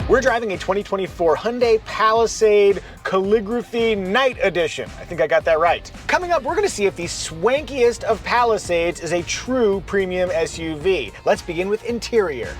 We're driving a 2024 Hyundai Palisade Calligraphy Night Edition. I think I got that right. Coming up, we're going to see if the swankiest of Palisades is a true premium SUV. Let's begin with interior.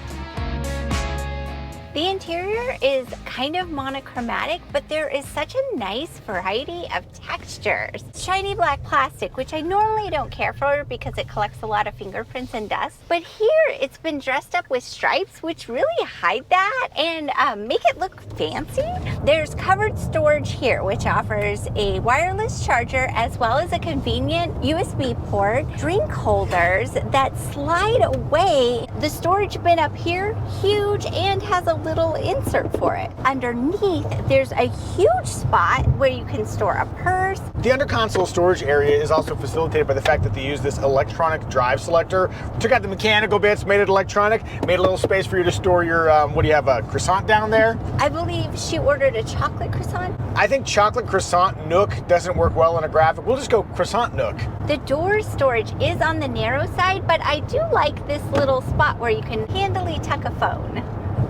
The interior is kind of monochromatic, but there is such a nice variety of textures. Shiny black plastic, which I normally don't care for because it collects a lot of fingerprints and dust. But here it's been dressed up with stripes, which really hide that and make it look fancy. There's covered storage here, which offers a wireless charger as well as a convenient USB port, drink holders that slide away. The storage bin up here, huge, and has a little insert for it. Underneath, there's a huge spot where you can store a purse. The under console storage area is also facilitated by the fact that they use this electronic drive selector. Took out the mechanical bits, made it electronic, made a little space for you to store your, what do you have, a croissant down there? I believe she ordered a chocolate croissant. I think chocolate croissant nook doesn't work well in a graphic. We'll just go croissant nook. The door storage is on the narrow side, but I do like this little spot where you can handily tuck a phone.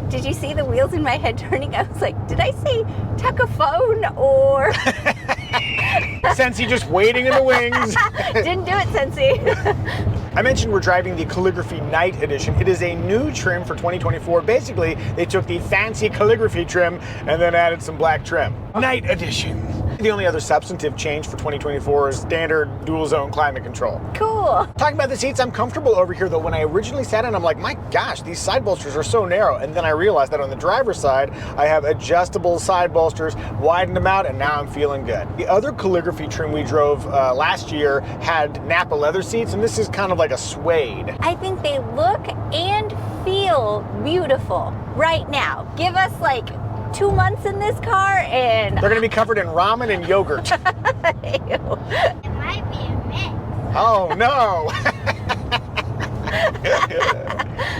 Did you see the wheels in my head turning? I was like, did I say tuck a phone or? Sensi just waiting in the wings. Didn't do it, Sensi. I mentioned we're driving the Calligraphy Night Edition. It is a new trim for 2024. Basically, they took the fancy calligraphy trim and then added some black trim. Night Edition. The only other substantive change for 2024 is standard dual zone climate control. Cool. Talking about the seats, I'm comfortable over here though. When I originally sat in, I'm like, my gosh, these side bolsters are so narrow. And then I realized that on the driver's side, I have adjustable side bolsters, widened them out, and now I'm feeling good. The other calligraphy trim we drove last year had Napa leather seats, and this is kind of like a suede. I think they look and feel beautiful right now. Give us like 2 months in this car and they're gonna be covered in ramen and yogurt. Ew. It might be a myth. Oh no.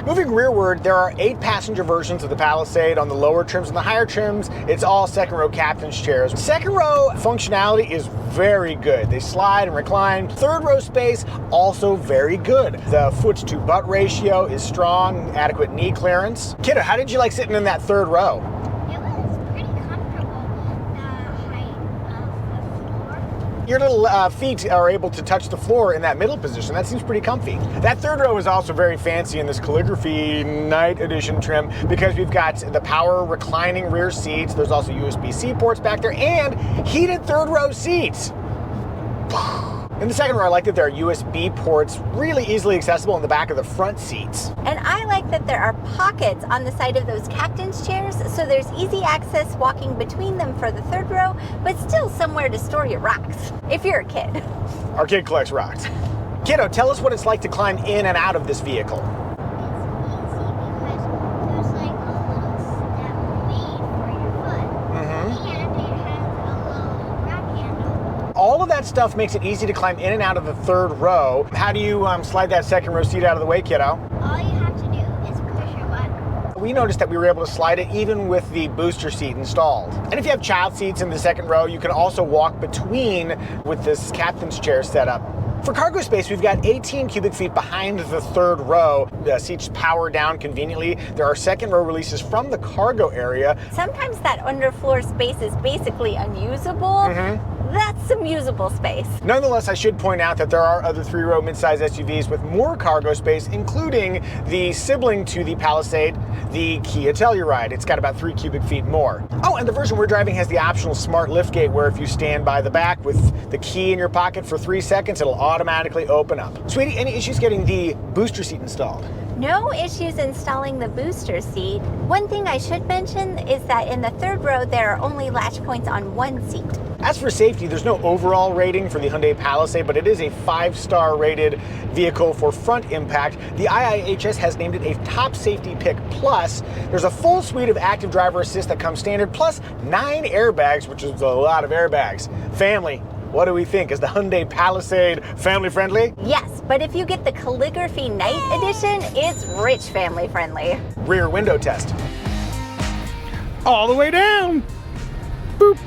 Moving rearward, there are 8 passenger versions of the Palisade on the lower trims. and the higher trims, it's all second row captain's chairs. Second row functionality is very good. They slide and recline. Third row space, also very good. The foot to butt ratio is strong, adequate knee clearance. Kiddo, how did you like sitting in that third row? It was pretty comfortable. The height of the floor. Your little feet are able to touch the floor in that middle position. That seems pretty comfy. That third row is also very fancy in this Calligraphy Night Edition trim because we've got the power reclining rear seats. There's also USB-C ports back there and heated third row seats. In the second row, I like that there are USB ports really easily accessible in the back of the front seats. And I like that there are pockets on the side of those captain's chairs, so there's easy access walking between them for the third row, but still somewhere to store your rocks, if you're a kid. Our kid collects rocks. Kiddo, tell us what it's like to climb in and out of this vehicle. All of that stuff makes it easy to climb in and out of the third row. How do you slide that second row seat out of the way, kiddo? All you have to do is push your button. We noticed that we were able to slide it even with the booster seat installed. And if you have child seats in the second row, you can also walk between with this captain's chair setup. For cargo space, we've got 18 cubic feet behind the third row. The seats power down conveniently. There are second row releases from the cargo area. Sometimes that underfloor space is basically unusable. That's some usable space. Nonetheless, I should point out that there are other 3-row midsize SUVs with more cargo space, including the sibling to the Palisade, the Kia Telluride. It's got about 3 cubic feet more. Oh, and the version we're driving has the optional smart liftgate where if you stand by the back with the key in your pocket for 3 seconds, it'll automatically open up. Sweetie, any issues getting the booster seat installed? No issues installing the booster seat. One thing I should mention is that in the third row, there are only latch points on one seat. As for safety, there's no overall rating for the Hyundai Palisade, but it is a 5-star rated vehicle for front impact. The IIHS has named it a top safety pick. Plus, there's a full suite of active driver assist that comes standard, plus 9 airbags, which is a lot of airbags. Family, what do we think? Is the Hyundai Palisade family friendly? Yes, but if you get the Calligraphy Night Edition, it's rich family friendly. Rear window test. All the way down. Boop.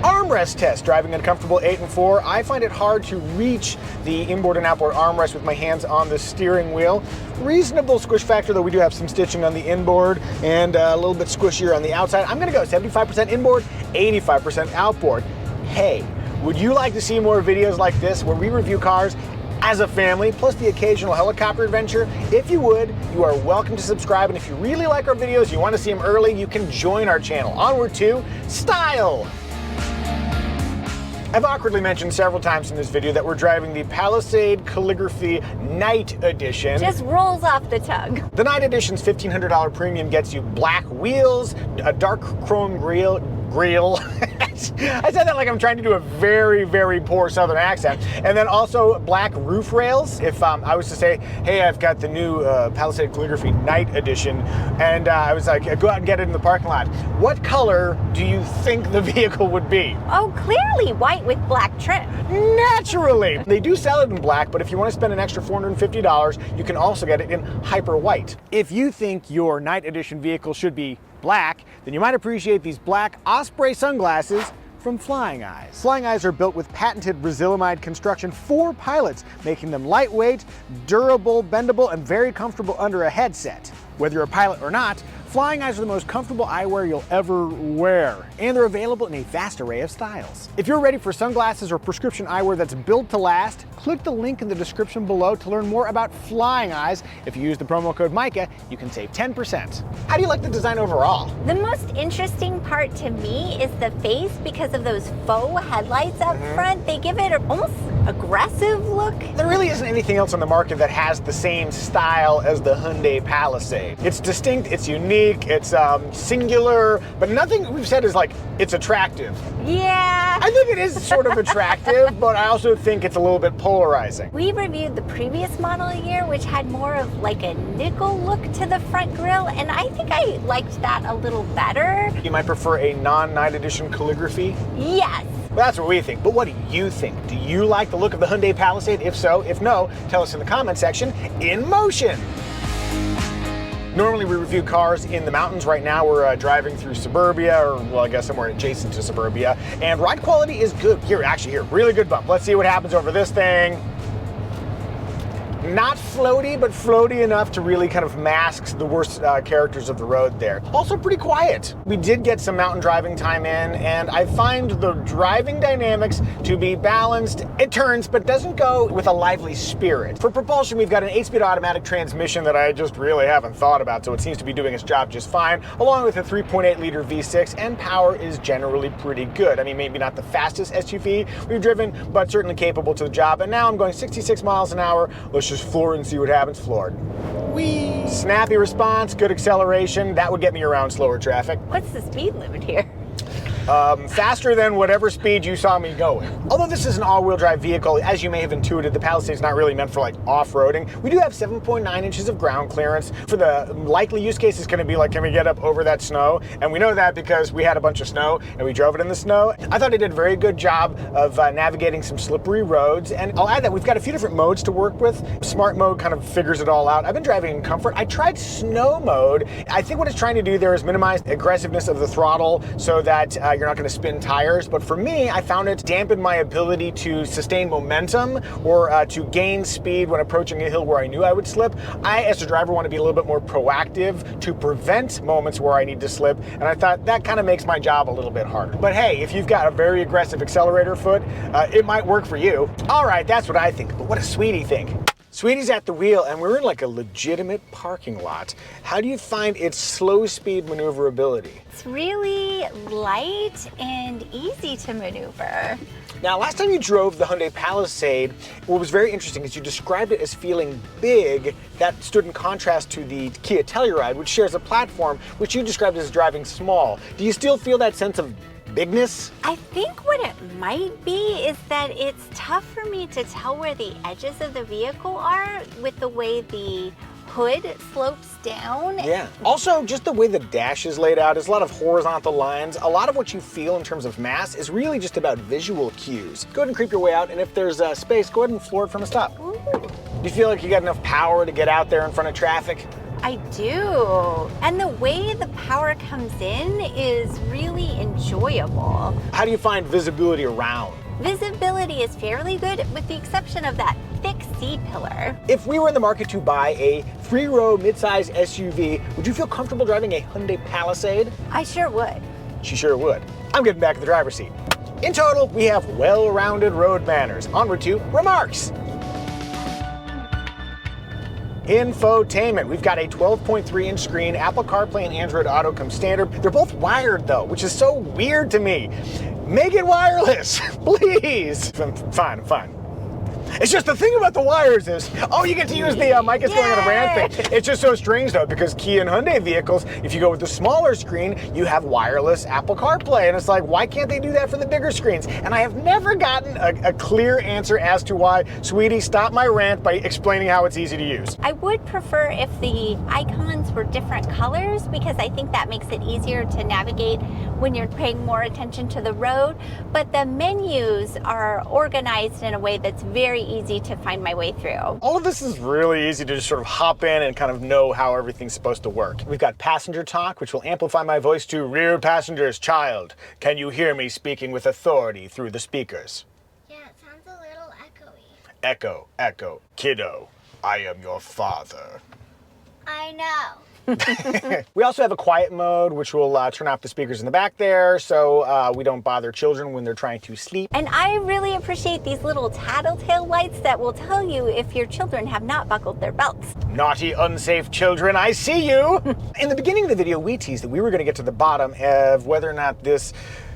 Armrest test, driving in a comfortable 8 and 4. I find it hard to reach the inboard and outboard armrest with my hands on the steering wheel. Reasonable squish factor, though we do have some stitching on the inboard and a little bit squishier on the outside. I'm gonna go 75% inboard, 85% outboard. Hey, would you like to see more videos like this where we review cars as a family, plus the occasional helicopter adventure? If you would, you are welcome to subscribe, and if you really like our videos, you want to see them early, you can join our channel. Onward to style! I've awkwardly mentioned several times in this video that we're driving the Palisade Caligraphy Night Edition. Just rolls off the tongue. The Night Edition's $1,500 premium gets you black wheels, a dark chrome grille. I said that like I'm trying to do a very, very poor Southern accent. And then also black roof rails. If I was to say, hey, I've got the new Palisade Calligraphy Night Edition, and I was like, go out and get it in the parking lot, what color do you think the vehicle would be? Oh, clearly white with black trim. Naturally! They do sell it in black, but if you want to spend an extra $450, you can also get it in hyper white. If you think your Night Edition vehicle should be black, then you might appreciate these black Osprey sunglasses from Flying Eyes. Flying Eyes are built with patented Braziliamide construction for pilots, making them lightweight, durable, bendable, and very comfortable under a headset. Whether you're a pilot or not, Flying Eyes are the most comfortable eyewear you'll ever wear, and they're available in a vast array of styles. If you're ready for sunglasses or prescription eyewear that's built to last, click the link in the description below to learn more about Flying Eyes. If you use the promo code Micah, you can save 10%. How do you like the design overall? The most interesting part to me is the face because of those faux headlights up front. They give it an almost aggressive look. There really isn't anything else on the market that has the same style as the Hyundai Palisade. It's distinct, it's unique, it's singular, but nothing we've said is like, it's attractive. Yeah. I think it is sort of attractive, but I also think it's a little bit polarizing. We reviewed the previous model year, which had more of like a nickel look to the front grille, and I think I liked that a little better. You might prefer a non-Night Edition Calligraphy? Yes. Well, that's what we think, but what do you think? Do you like the look of the Hyundai Palisade? If so, if no, tell us in the comment section. In motion! Normally we review cars in the mountains. Right now we're driving through suburbia, or well, I guess somewhere adjacent to suburbia, and ride quality is good. Here, really good bump. Let's see what happens over this thing. Not floaty, but floaty enough to really kind of mask the worst characters of the road there. Also pretty quiet. We did get some mountain driving time in, and I find the driving dynamics to be balanced. It turns, but doesn't go with a lively spirit. For propulsion, we've got an 8-speed automatic transmission that I just really haven't thought about, so it seems to be doing its job just fine, along with a 3.8-liter V6, and power is generally pretty good. I mean, maybe not the fastest SUV we've driven, but certainly capable to the job. And now I'm going 66 miles an hour. Let's just floor it and see what happens. Floored. Whee! Snappy response, good acceleration. That would get me around slower traffic. What's the speed limit here? Faster than whatever speed you saw me going. Although this is an all-wheel drive vehicle, as you may have intuited, the Palisade's not really meant for like off-roading. We do have 7.9 inches of ground clearance. For the likely use case, it's gonna be like, can we get up over that snow? And we know that because we had a bunch of snow and we drove it in the snow. I thought it did a very good job of navigating some slippery roads. And I'll add that we've got a few different modes to work with. Smart mode kind of figures it all out. I've been driving in comfort. I tried snow mode. I think what it's trying to do there is minimize the aggressiveness of the throttle so that you're not going to spin tires, but for me, I found it dampened my ability to sustain momentum or to gain speed when approaching a hill where I knew I would slip. I, as a driver, want to be a little bit more proactive to prevent moments where I need to slip, and I thought that kind of makes my job a little bit harder. But hey, if you've got a very aggressive accelerator foot, it might work for you. All right, that's what I think, but what does Sweetie think? Sweetie's at the wheel, and we're in like a legitimate parking lot. How do you find its slow speed maneuverability? It's really light and easy to maneuver. Now, last time you drove the Hyundai Palisade, what was very interesting is you described it as feeling big. That stood in contrast to the Kia Telluride, which shares a platform, which you described as driving small. Do you still feel that sense of bigness? I think what it might be is that it's tough for me to tell where the edges of the vehicle are with the way the hood slopes down. Yeah. Also, just the way the dash is laid out is a lot of horizontal lines. A lot of what you feel in terms of mass is really just about visual cues. Go ahead and creep your way out, and if there's space, go ahead and floor it from a stop. Ooh. Do you feel like you got enough power to get out there in front of traffic? I do. And the way the power comes in is really enjoyable. How do you find visibility around? Visibility is fairly good with the exception of that thick C-pillar. If we were in the market to buy a 3-row midsize SUV, would you feel comfortable driving a Hyundai Palisade? I sure would. She sure would. I'm getting back in the driver's seat. In total, we have well-rounded road manners. Onward to remarks. Infotainment. We've got a 12.3-inch screen. Apple CarPlay and Android Auto come standard. They're both wired though, which is so weird to me. Make it wireless, please. I'm fine. It's just the thing about the wires is, oh, you get to use the Micah's going on a rant thing. It's just so strange though, because Kia and Hyundai vehicles, if you go with the smaller screen, you have wireless Apple CarPlay. And it's like, why can't they do that for the bigger screens? And I have never gotten a clear answer as to why. Sweetie, stop my rant by explaining how it's easy to use. I would prefer if the icons were different colors because I think that makes it easier to navigate when you're paying more attention to the road. But the menus are organized in a way that's very easy to find my way through. All of this is really easy to just sort of hop in and kind of know how everything's supposed to work. We've got passenger talk, which will amplify my voice to rear passengers. Child, can you hear me speaking with authority through the speakers? Yeah, it sounds a little echoey. Echo, echo, kiddo, I am your father. I know. We also have a quiet mode, which will turn off the speakers in the back there so we don't bother children when they're trying to sleep. And I really appreciate these little tattletale lights that will tell you if your children have not buckled their belts. Naughty, unsafe children, I see you! In the beginning of the video, we teased that we were going to get to the bottom of whether or not this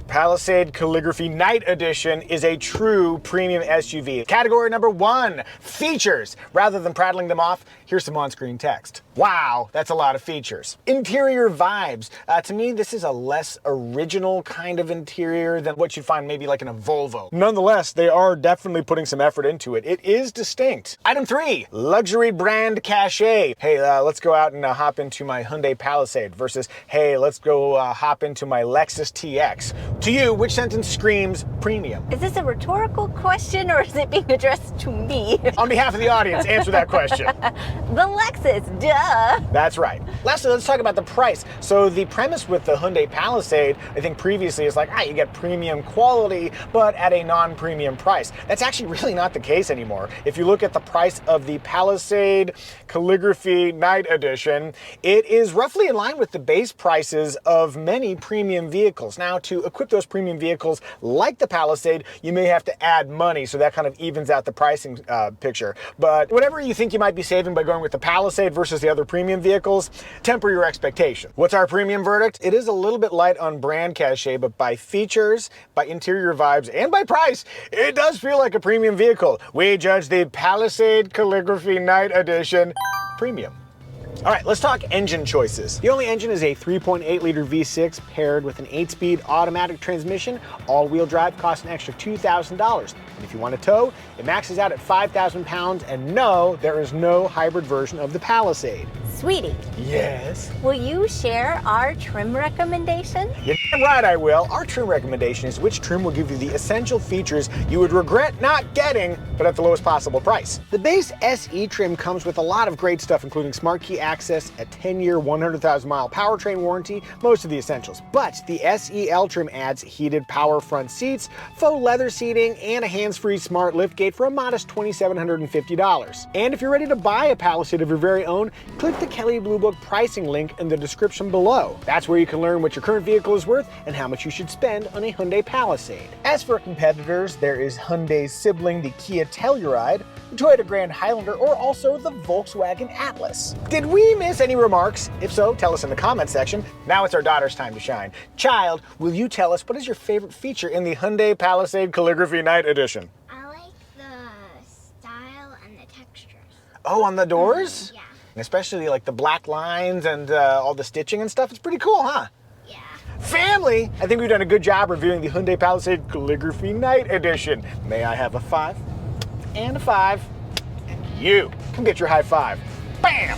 Palisade Caligraphy Night Edition is a true premium SUV. Category number 1, features. Rather than prattling them off, here's some on-screen text. Wow, that's a lot of features. Interior vibes. To me, this is a less original kind of interior than what you'd find maybe like in a Volvo. Nonetheless, they are definitely putting some effort into it. It is distinct. Item 3, luxury brand cachet. Hey, let's go out and hop into my Hyundai Palisade versus, hey, let's go hop into my Lexus TX. To you, which sentence screams premium? Is this a rhetorical question or is it being addressed to me? On behalf of the audience, answer that question. The Lexus, duh. That's right. Lastly, let's talk about the price. So the premise with the Hyundai Palisade, I think previously is like, you get premium quality, but at a non-premium price. That's actually really not the case anymore. If you look at the price of the Palisade Caligraphy Night Edition, it is roughly in line with the base prices of many premium vehicles. Now, to equip those premium vehicles like the Palisade, you may have to add money, so that kind of evens out the pricing picture. But whatever you think you might be saving by going with the Palisade versus the other premium vehicles, temper your expectation. What's our premium verdict? It is a little bit light on brand cachet, but by features, by interior vibes, and by price, it does feel like a premium vehicle. We judge the Palisade Caligraphy Night Edition premium. All right, let's talk engine choices. The only engine is a 3.8-liter V6 paired with an 8-speed automatic transmission. All-wheel drive costs an extra $2,000. And if you want to tow, it maxes out at 5,000 pounds. And no, there is no hybrid version of the Palisade. Sweetie. Yes? Will you share our trim recommendation? You're damn right I will. Our trim recommendation is which trim will give you the essential features you would regret not getting, but at the lowest possible price. The base SE trim comes with a lot of great stuff, including smart key access, a 10-year, 100,000-mile powertrain warranty, most of the essentials. But the SEL trim adds heated power front seats, faux leather seating, and a hands-free smart liftgate for a modest $2,750. And if you're ready to buy a Palisade of your very own, click the Kelley Blue Book pricing link in the description below. That's where you can learn what your current vehicle is worth and how much you should spend on a Hyundai Palisade. As for competitors, there is Hyundai's sibling, the Kia Telluride, the Toyota Grand Highlander, or also the Volkswagen Atlas. Did we miss any remarks? If so, tell us in the comment section. Now it's our daughter's time to shine. Child, will you tell us what is your favorite feature in the Hyundai Palisade Caligraphy Night Edition? I like the style and the textures. Oh, on the doors? Yeah. Especially like the black lines and all the stitching and stuff. It's pretty cool, huh? Yeah. Family, I think we've done a good job reviewing the Hyundai Palisade Caligraphy Night Edition. May I have a 5 and a 5? And you, come get your high five. Bam!